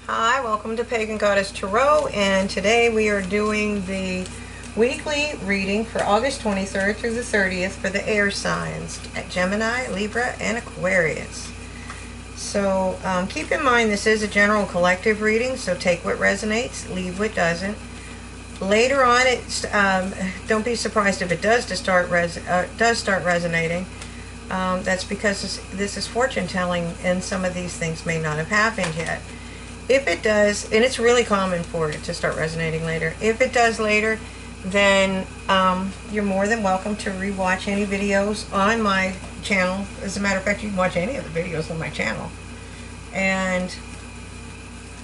Hi, welcome to Pagan Goddess Tarot, and today we are doing the weekly reading for August 23rd through the 30th for the air signs at Gemini, Libra, and Aquarius. So keep in mind this is a general collective reading, so take what resonates, leave what doesn't. Later on, it's don't be surprised if it does start resonating. That's because this is fortune telling, and some of these things may not have happened yet. If it does, and it's really common for it to start resonating later, if it does later, then you're more than welcome to rewatch any videos on my channel. As a matter of fact, you can watch any of the videos on my channel. And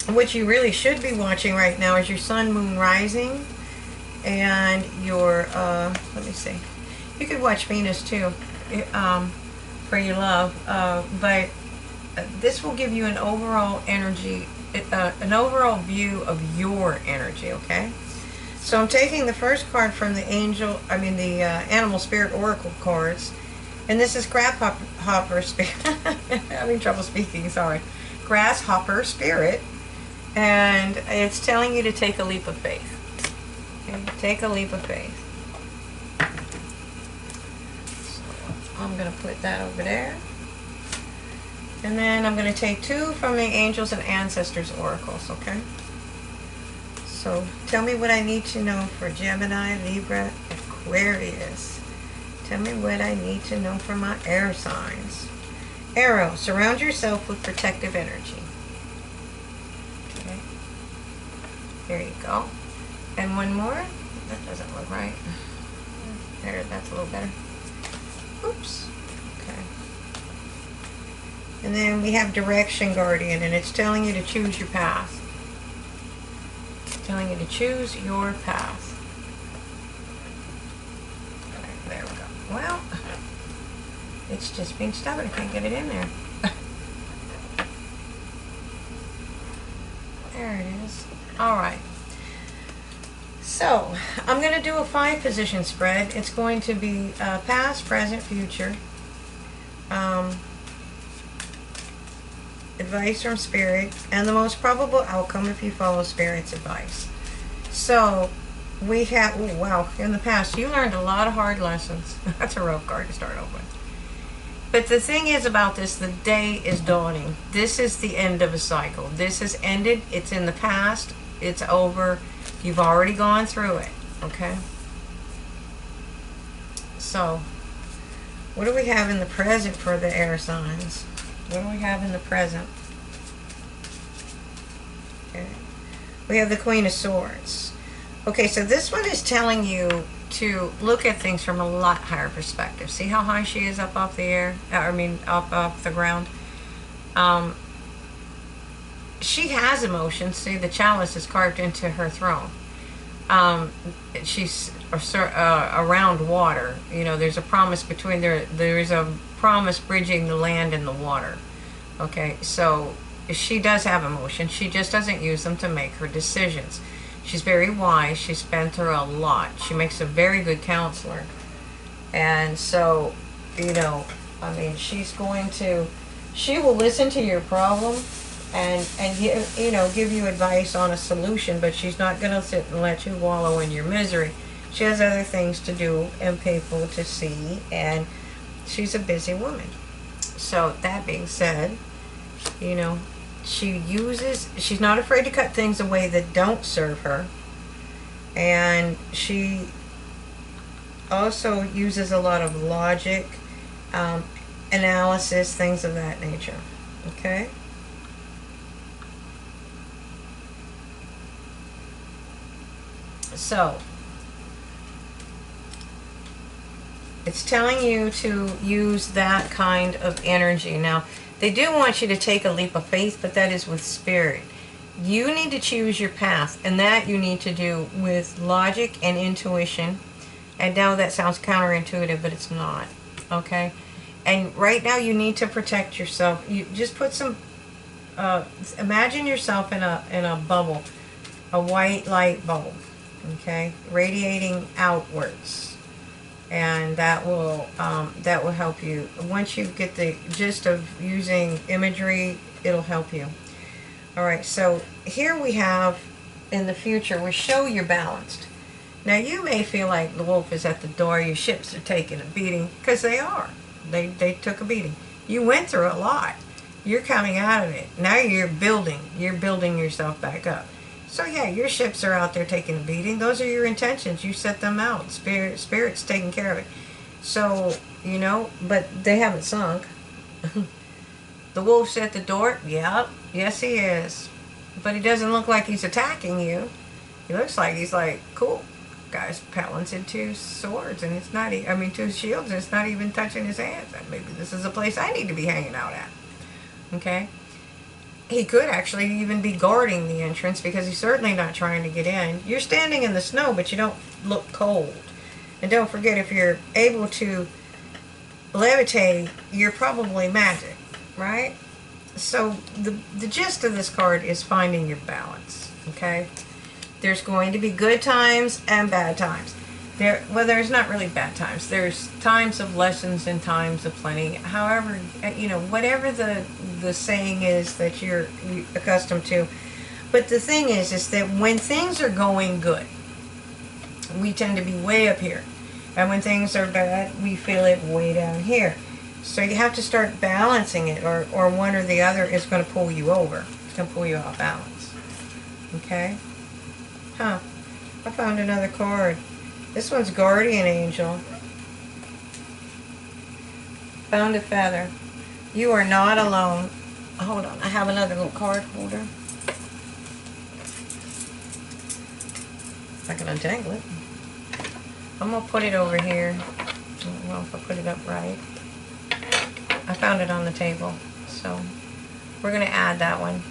what you really should be watching right now is your sun, moon, rising, and your, let me see, you could watch Venus too, for your love, but this will give you an overall energy, an overall view of your energy, okay? So I'm taking the first card from the Animal Spirit Oracle cards, and this is Grasshopper Spirit. I'm having trouble speaking, sorry. Grasshopper Spirit, and it's telling you to take a leap of faith. Okay? Take a leap of faith. So I'm going to put that over there. And then I'm going to take two from the Angels and Ancestors Oracles, okay? So tell me what I need to know for Gemini, Libra, Aquarius. Tell me what I need to know for my air signs. Arrow, surround yourself with protective energy. Okay. There you go. And one more. That doesn't look right. There, that's a little better. Oops. Okay. And then we have Direction Guardian, and it's telling you to choose your path. It's telling you to choose your path. Okay, there we go. Well, it's just being stubborn. I can't get it in there. There it is. All right. So, I'm going to do a 5-position spread. It's going to be past, present, future. Advice from Spirit, and the most probable outcome if you follow Spirit's advice. So we have, oh wow, in the past you learned a lot of hard lessons. That's a rough card to start off with. But the thing is about this, the day is dawning. This is the end of a cycle. This has ended. It's in the past. It's over. You've already gone through it. Okay? So what do we have in the present for the air signs? What do we have in the present? Okay. We have the Queen of Swords. Okay, so this one is telling you to look at things from a lot higher perspective. See how high she is up off the air? Up off the ground. She has emotions. See, the chalice is carved into her throne. She's around water. You know, there's a promise between there is a promise bridging the land and the water. Okay, so she does have emotions. She just doesn't use them to make her decisions. She's very wise. She's been through a lot. She makes a very good counselor. And so, you know, I mean, she will listen to your problem and give you advice on a solution, but she's not going to sit and let you wallow in your misery. She has other things to do and people to see, and she's a busy woman. So that being said, you know, she's not afraid to cut things away that don't serve her, and she also uses a lot of logic, analysis, things of that nature. Okay? So it's telling you to use that kind of energy. Now, they do want you to take a leap of faith, but that is with Spirit. You need to choose your path, and that you need to do with logic and intuition. And now that sounds counterintuitive, but it's not. Okay? And right now you need to protect yourself. You just put some, imagine yourself in a bubble, a white light bulb, okay, radiating outwards. And that will help you. Once you get the gist of using imagery, it'll help you. All right, so here we have in the future, we show you're balanced. Now you may feel like the wolf is at the door, your ships are taking a beating, because they are. They took a beating. You went through a lot. You're coming out of it. Now you're building yourself back up. So yeah, your ships are out there taking a beating. Those are your intentions. You set them out. Spirit's taking care of it. So, you know, but they haven't sunk. The wolf's at the door? Yeah, yes he is. But he doesn't look like he's attacking you. He looks like he's like, cool, guy's balancing two swords and it's not, two shields and it's not even touching his hands. Maybe this is a place I need to be hanging out at. Okay? He could actually even be guarding the entrance because he's certainly not trying to get in. You're standing in the snow, but you don't look cold. And don't forget, if you're able to levitate, you're probably magic, right? So the gist of this card is finding your balance, okay? There's going to be good times and bad times. There's not really bad times. There's times of lessons and times of plenty. However, you know, whatever the saying is that you're accustomed to. But the thing is that when things are going good, we tend to be way up here. And when things are bad, we feel it way down here. So you have to start balancing it, or one or the other is going to pull you over. It's going to pull you off balance. Okay? Huh. I found another card. This one's Guardian Angel. Found a feather. You are not alone. Hold on. I have another little card holder. I can untangle it. I'm going to put it over here. I don't know if I put it up right. I found it on the table. So we're going to add that one.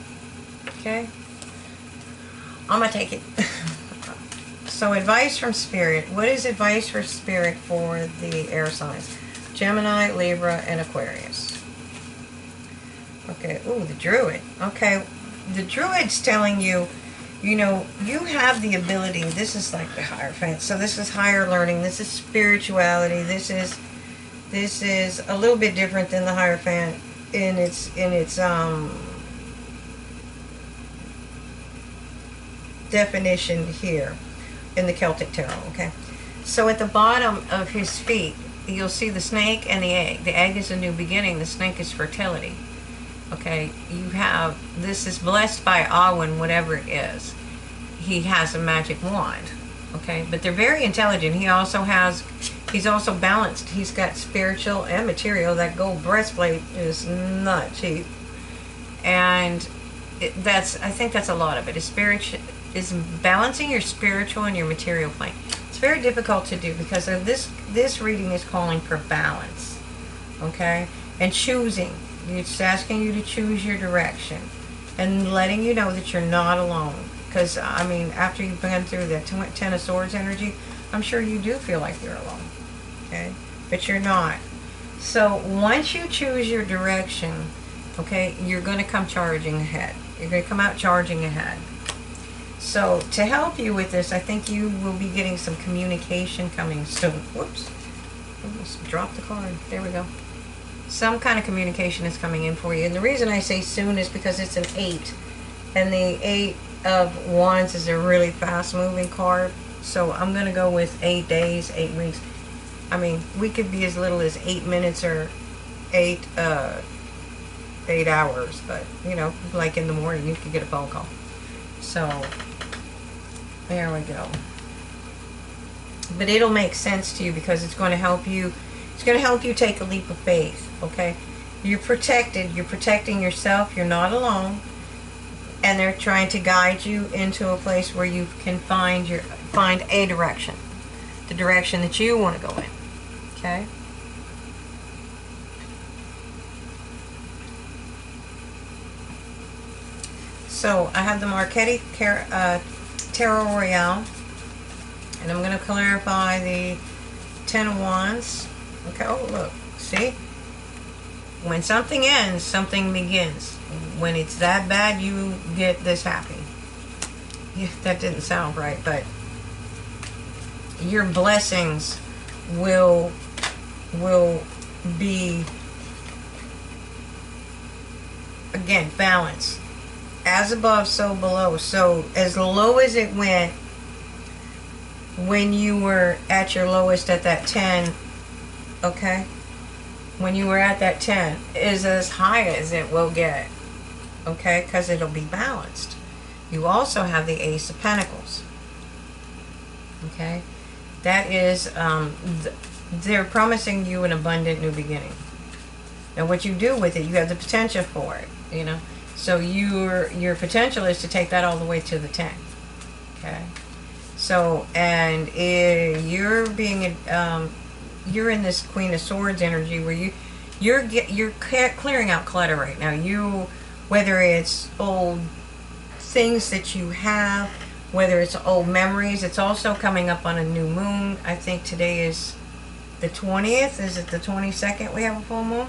Okay? I'm going to take it. So advice from Spirit. What is advice for Spirit for the air signs? Gemini, Libra, and Aquarius. Okay. Ooh, the Druid. Okay. The Druid's telling you, you know, you have the ability. This is like the Hierophant. So this is higher learning. This is spirituality. This is a little bit different than the Hierophant in its definition here in the Celtic Tarot. Okay, so at the bottom of his feet you'll see the snake and the egg. The egg is a new beginning. The snake is fertility. Okay, you have, this is blessed by Awin, whatever it is. He has a magic wand. Okay, but they're very intelligent. He's also balanced. He's got spiritual and material. That gold breastplate is not cheap. And I think that's a lot of it. Is balancing your spiritual and your material plane. It's very difficult to do because of this reading is calling for balance. Okay? And choosing. It's asking you to choose your direction. And letting you know that you're not alone. Because, I mean, after you've been through the Ten of Swords energy, I'm sure you do feel like you're alone. Okay? But you're not. So, once you choose your direction, okay, you're going to come charging ahead. You're going to come out charging ahead. So, to help you with this, I think you will be getting some communication coming soon. Whoops. Almost dropped the card. There we go. Some kind of communication is coming in for you. And the reason I say soon is because it's an 8. And the 8 of Wands is a really fast-moving card. So, I'm going to go with 8 days, 8 weeks. I mean, we could be as little as 8 minutes or 8 hours. But, you know, like in the morning, you could get a phone call. So, there we go. But it'll make sense to you because it's going to help you. It's going to help you take a leap of faith. Okay, you're protected. You're protecting yourself. You're not alone, and they're trying to guide you into a place where you can find a direction, the direction that you want to go in. Okay. So I have the Marchetti Tarot Royale, and I'm going to clarify the Ten of Wands. Okay, oh look, see? When something ends, something begins. When it's that bad, you get this happy. Yeah, that didn't sound right, but your blessings will be, again, balance. as above, so below. So as low as it went when you were at your lowest at that 10, okay? When you were at that 10 is as high as it will get, okay? Because it'll be balanced. You also have the Ace of Pentacles, okay? That is, they're promising you an abundant new beginning. Now what you do with it, you have the potential for it, you know? So your potential is to take that all the way to the 10, okay? So, and you're being, you're in this Queen of Swords energy where you're clearing out clutter right now. Whether it's old things that you have, whether it's old memories, it's also coming up on a new moon. I think today is the 20th. Is it the 22nd we have a full moon?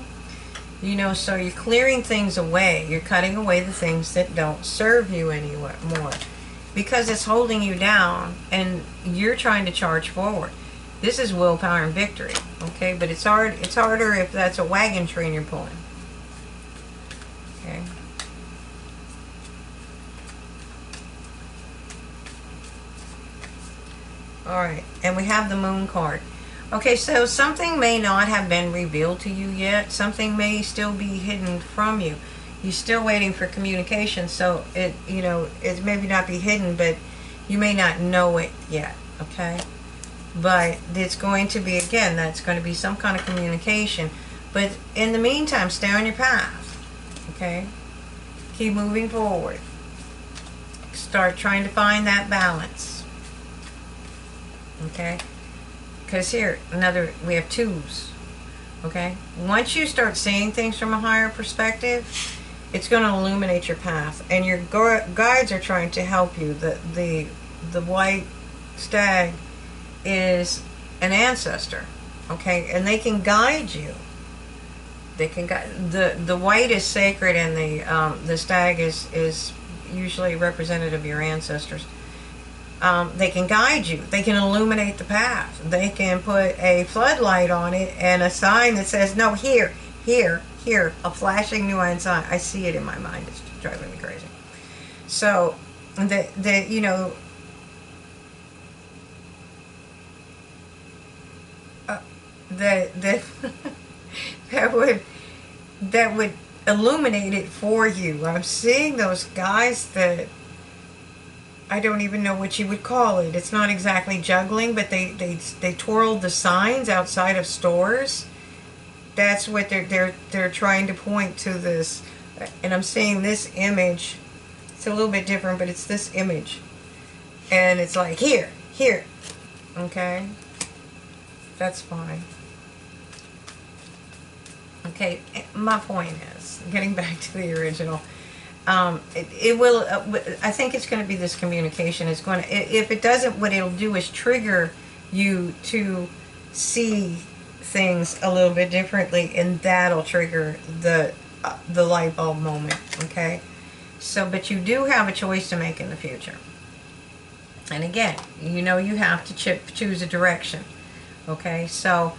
You know, so you're clearing things away. You're cutting away the things that don't serve you anymore, because it's holding you down and you're trying to charge forward. This is willpower and victory, okay? But it's hard. It's harder if that's a wagon train you're pulling, okay? All right, and we have the Moon card. Okay, so something may not have been revealed to you yet. Something may still be hidden from you. You're still waiting for communication, so it, you know, it maybe not be hidden, but you may not know it yet, okay? But it's going to be, again, that's going to be some kind of communication. But in the meantime, stay on your path, okay? Keep moving forward. Start trying to find that balance, okay? Because here, we have twos, okay? Once you start seeing things from a higher perspective, it's going to illuminate your path, and your guides are trying to help you. The white stag is an ancestor, okay, and they can guide you. They can guide. The white is sacred, and the stag is usually representative of your ancestors. They can guide you. They can illuminate the path. They can put a floodlight on it and a sign that says, no, here, a flashing neon sign. I see it in my mind. It's driving me crazy. So, you know, that would illuminate it for you. I'm seeing those guys that I don't even know what you would call it. It's not exactly juggling, but they twirled the signs outside of stores. That's what they're trying to point to this. And I'm seeing this image. It's a little bit different, but it's this image. And it's like, here. Okay? That's fine. Okay, my point is, getting back to the original, it will, I think it's going to be this communication. It's going to, if it doesn't, what it'll do is trigger you to see things a little bit differently, and that'll trigger the light bulb moment, okay? So, but you do have a choice to make in the future. And again, you know you have to choose a direction, okay? So,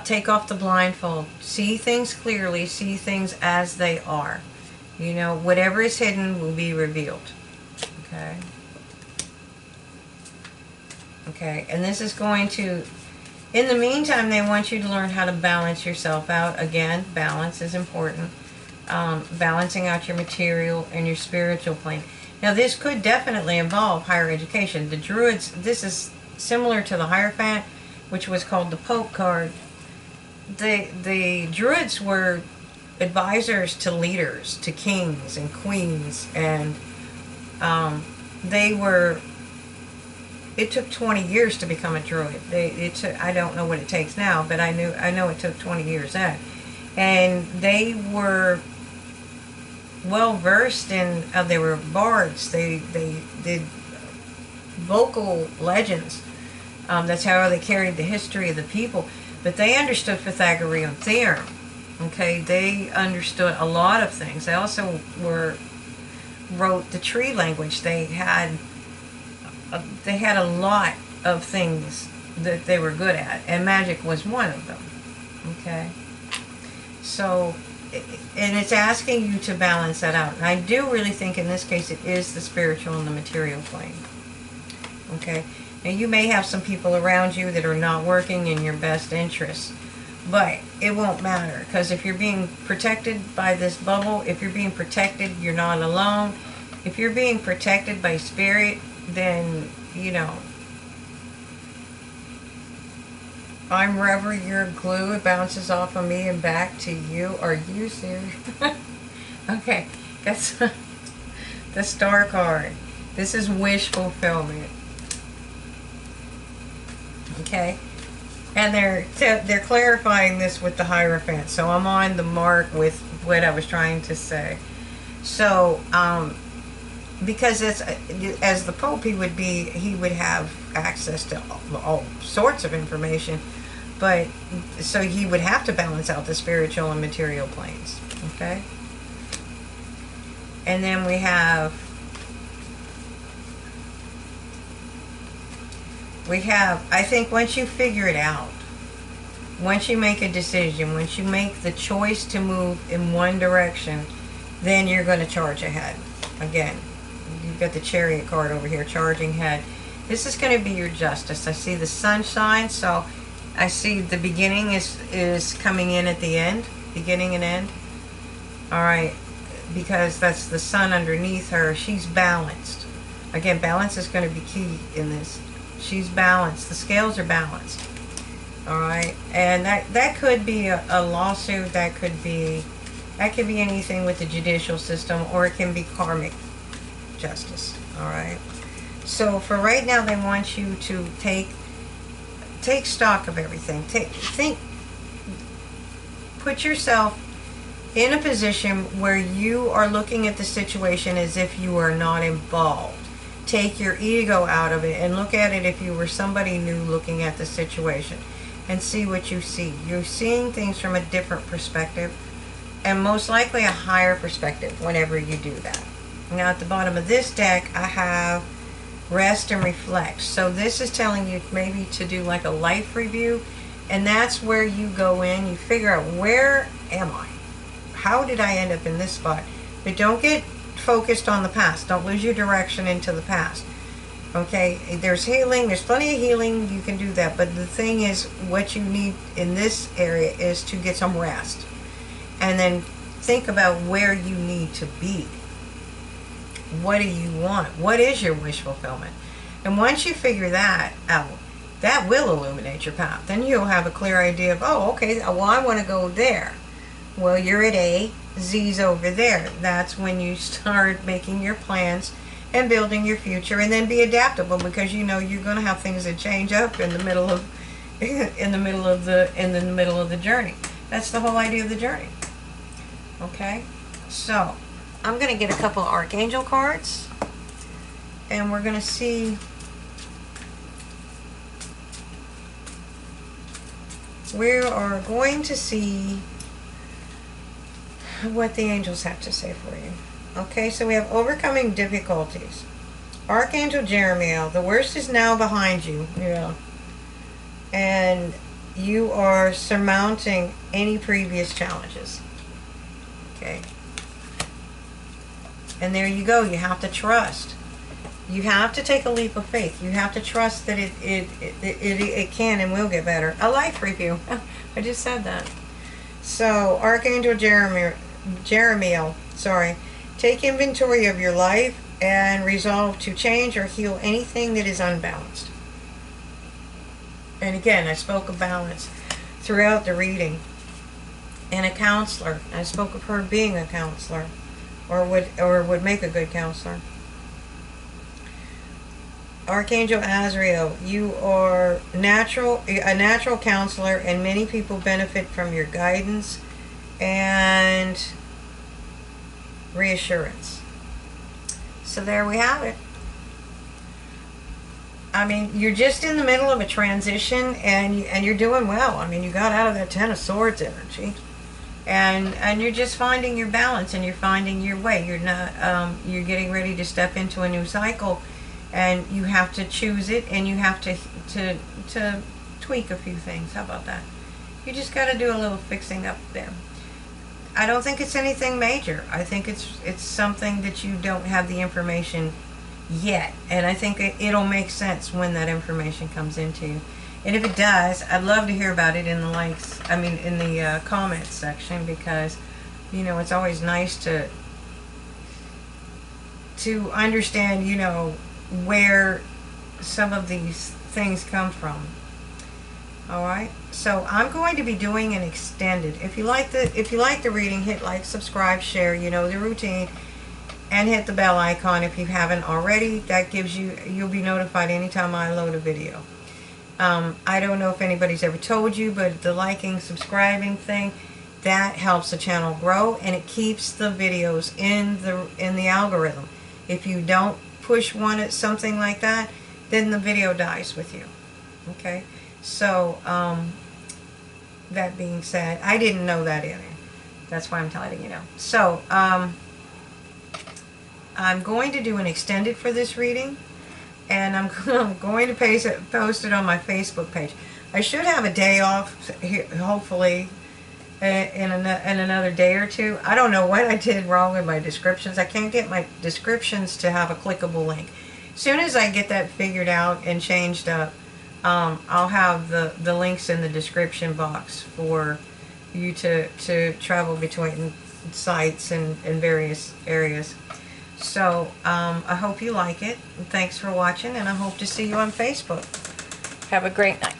take off the blindfold. See things clearly. See things as they are. You know, whatever is hidden will be revealed. Okay? Okay, and this is going to... In the meantime, they want you to learn how to balance yourself out. Again, balance is important. Balancing out your material and your spiritual plane. Now, this could definitely involve higher education. The Druids, this is similar to the Hierophant, which was called the Pope card. The Druids were advisors to leaders, to kings and queens, and they were... It took 20 years to become a Druid. I don't know what it takes now, but I know it took 20 years then. And they were well versed in... they were bards. They did vocal legends. That's how they carried the history of the people. But they understood Pythagorean theorem. Okay, they understood a lot of things. They also wrote the tree language. They had a lot of things that they were good at, and magic was one of them. Okay, so and it's asking you to balance that out. And I do really think in this case it is the spiritual and the material plane. Okay? Now you may have some people around you that are not working in your best interest, but it won't matter, because if you're being protected by this bubble, if you're being protected, you're not alone. If you're being protected by spirit, then, you know, I'm rubber, you're glue, it bounces off of me and back to you. Are you serious? Okay, that's the star card. This is wish fulfillment. Okay, and they're clarifying this with the Hierophant, so I'm on the mark with what I was trying to say. So because it's, as the Pope, he would have access to all sorts of information, but so he would have to balance out the spiritual and material planes. Okay, and then we have I think once you figure it out, once you make a decision, once you make the choice to move in one direction, then you're going to charge ahead. Again, you've got the Chariot card over here, charging ahead. This is going to be your justice. I see the sunshine, so I see the beginning is coming in at the end, beginning and end. All right, because that's the sun underneath her. She's balanced. Again, balance is going to be key in this. She's balanced. The scales are balanced. All right, and that could be a lawsuit. That could be anything with the judicial system, or it can be karmic justice. All right. So for right now, they want you to take stock of everything. Put yourself in a position where you are looking at the situation as if you are not involved. Take your ego out of it and look at it if you were somebody new looking at the situation, and see what you see. You're seeing things from a different perspective, and most likely a higher perspective whenever you do that. Now at the bottom of this deck, I have rest and reflect. So this is telling you maybe to do like a life review, and that's where you go in, you figure out, where am I? How did I end up in this spot? But don't get focused on the past. Don't lose your direction into the past. Okay, there's healing, there's plenty of healing, you can do that, but the thing is, what you need in this area is to get some rest, and then think about where you need to be. What do you want? What is your wish fulfillment? And once you figure that out, that will illuminate your path. Then you'll have a clear idea of, oh, okay, well, I want to go there. Well, you're at A, Z's over there. That's when you start making your plans and building your future, and then be adaptable, because you know you're going to have things that change up in the middle of the journey. That's the whole idea of the journey. Okay, so I'm going to get a couple of Archangel cards, and we're going to see we are going to see what the angels have to say for you. Okay, so we have overcoming difficulties. Archangel Jeremiel, the worst is now behind you. Yeah. And you are surmounting any previous challenges. Okay. And there you go. You have to trust. You have to take a leap of faith. You have to trust that it can and will get better. A life review. I just said that. So, Archangel Jeremiel, sorry. Take inventory of your life and resolve to change or heal anything that is unbalanced. And again, I spoke of balance throughout the reading. And a counselor. I spoke of her being a counselor, or would make a good counselor. Archangel Azrael, you are a natural counselor, and many people benefit from your guidance and reassurance. So there we have it. I mean, you're just in the middle of a transition, and you're doing well. I mean, you got out of that Ten of Swords energy, and you're just finding your balance, and you're finding your way. You're not you're getting ready to step into a new cycle, and you have to choose it, and you have to tweak a few things. How about that? You just got to do a little fixing up there. I don't think it's anything major. I think it's something that you don't have the information yet, and I think it'll make sense when that information comes into you. And if it does, I'd love to hear about it in the likes. I mean, in the comments section, because you know it's always nice to understand, you know, where some of these things come from. All right, so I'm going to be doing an extended. If you like the reading, hit like, subscribe, share. You know the routine, and hit the bell icon if you haven't already. That gives you'll be notified anytime I load a video. I don't know if anybody's ever told you, but the liking, subscribing thing, that helps the channel grow, and it keeps the videos in the algorithm. If you don't push one at something like that, then the video dies with you. Okay, so that being said, I didn't know that either. That's why I'm telling you now. So I'm going to do an extended for this reading, and I'm going to post it on my Facebook page. I should have a day off here, hopefully, in another day or two. I don't know what I did wrong with my descriptions. I can't get my descriptions to have a clickable link. As soon as I get that figured out and changed up, I'll have the links in the description box for you to travel between sites and various areas. So I hope you like it. Thanks for watching, and I hope to see you on Facebook. Have a great night.